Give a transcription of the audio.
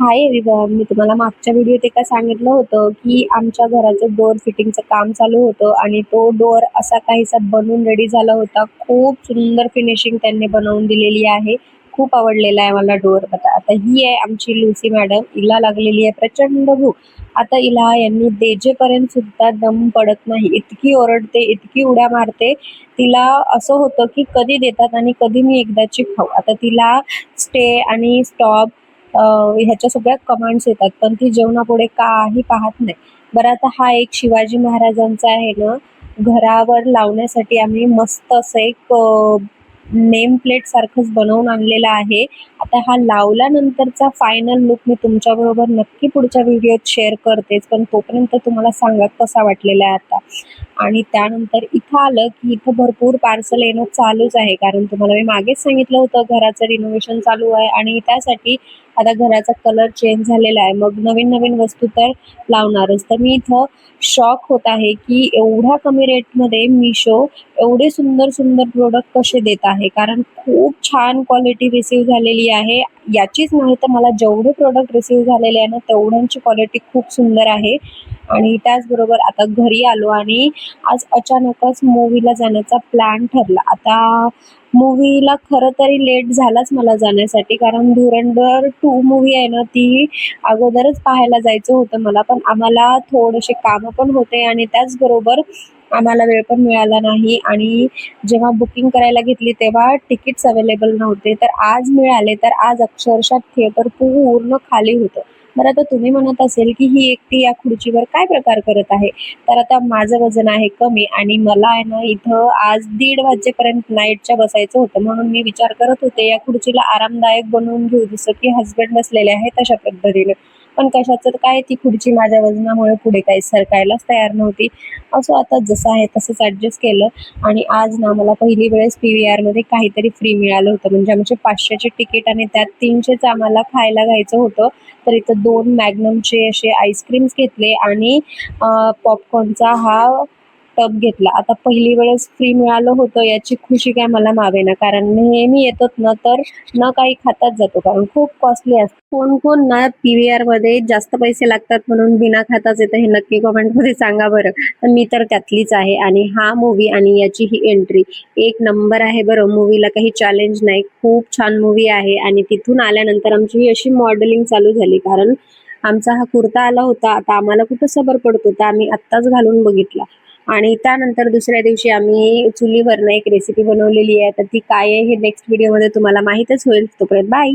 Hi everyone, मी तुम्हाला मागच्या व्हिडिओत एका सांगितलं होतं की आमच्या घराचं डोअर फिटिंगचं काम चालू होतं आणि तो डोअर असा काहीसा बनून रेडी झाला होता. खूप सुंदर फिनिशिंग त्यांनी बनवून दिलेली आहे. खूप आवडलेला आहे मला डोअर. आता ही आहे आमची लुसी मॅडम. हिला लागलेली आहे प्रचंड भूक. आता हिला यांनी देजेपर्यंत सुद्धा दम पडत नाही. इतकी ओरडते, इतकी उड्या मारते. तिला असं होतं की कधी देतात आणि कधी मी एकदाची खाऊ. आता तिला स्टे आणि स्टॉप ह्याच्या सगळ्या कमांड्स येतात, पण ती जेवणापुढे काही पाहत नाही. बरं, आता हा एक शिवाजी महाराजांचा आहे ना, घरावर लावण्यासाठी आम्ही मस्त असं एक नेम प्लेट सारखंच बनवून आणलेलं आहे. आता हा लावल्यानंतरचा फायनल लुक मी तुमच्याबरोबर नक्की पुढच्या व्हिडिओत शेअर करतेच, पण तोपर्यंत तुम्हाला सांगा कसा वाटलेला आहे आता. आणि त्यानंतर इथं आलं की इथं भरपूर पार्सल येणं चालूच आहे, कारण तुम्हाला मी मागेच सांगितलं होतं घराचं रिनोव्हेशन चालू आहे आणि त्यासाठी आता घराचा कलर चेंज झालेला आहे. मग नवीन नवीन वस्तू तर लावणारच. तर मी इथं शॉक होत आहे की एवढ्या कमी रेटमध्ये मिशो एवढे सुंदर सुंदर प्रोडक्ट कसे देत आहे, कारण खूप छान क्वालिटी रिसीव झालेली आहे. याचीच नाही तर मला जेवढे प्रोडक्ट रिसीव झालेले आहे ना, तेवढ्यांची क्वालिटी खूप सुंदर आहे. आणि त्याचबरोबर आता घरी आलो आणि आज अचानकच मूवीला जाण्याचा प्लॅन ठरला. आता मूवीला खरं तरी लेट झालाच मला जाण्यासाठी, कारण धुरंधर 2 मूवी आहे ना, ती अगोदरच पाहायला जायचं होतं मला, पण आम्हाला थोडेसे कामं पण होते आणि त्याचबरोबर आम्हाला वेळ पण मिळाला नाही. आणि जेव्हा बुकिंग करायला घेतली तेव्हा तिकीट्स अवेलेबल नव्हते, तर आज मिळाले. तर आज अक्षरशः थिएटर पूर्ण खाली होतं. बरं, आता तुम्ही म्हणत असेल की ही एकटी या खुर्चीवर काय प्रकार करत आहे. तर आता माझं वजन आहे कमी आणि मला आहे ना इथं आज 1:30 वाजेपर्यंत नाईटच्या बसायचं होतं, म्हणून मी विचार करत होते या खुर्चीला आरामदायक बनवून घेऊ, जसं की हस्बंड बसलेले आहे तशा पद्धतीने. पण कशाचं काय, ती खुर्ची माझ्या वजनामुळे पुढे काही सरकायलाच तयार नव्हती. असं आता जसं आहे तसंच ॲडजस्ट केलं. आणि आज ना मला पहिली वेळेस PVR मध्ये काहीतरी फ्री मिळालं होतं. म्हणजे आमचे 500चे तिकीट आणि त्यात 300चं आम्हाला खायला घ्यायचं होतं. तर इथं 2 मॅग्नमचे असे आईस्क्रीम्स घेतले आणि पॉपकॉर्नचा हा टब घेतला. आता पहिली वेळेस फ्री मिळालं होतं याची खुशी काय मला मावेना, कारण नेहमी येतात ना तर न काही खाताच जातो, कारण खूप कॉस्टली असतं. कोण कोण ना PVR मध्ये जास्त पैसे लागतात म्हणून बिना खाताच येतं, हे नक्की कमेंटमध्ये सांगा बरं. तर मी तर त्यातलीच आहे. आणि हा मूवी आणि याची ही एंट्री एक नंबर आहे बरं. मूवीला काही चॅलेंज नाही, खूप छान मूवी आहे. आणि तिथून आल्यानंतर आमची ही अशी मॉडेलिंग चालू झाली, कारण आमचा हा कुर्ता आला होता. आता आम्हाला कुठं सबर पडतो, तर आम्ही आत्ताच घालून बघितला. आणि त्यानंतर दुसऱ्या दिवशी आम्ही चुलीवरनं एक रेसिपी बनवलेली आहे. तर ती काय आहे हे नेक्स्ट व्हिडिओमध्ये तुम्हाला माहीतच होईल. तोपर्यंत बाय.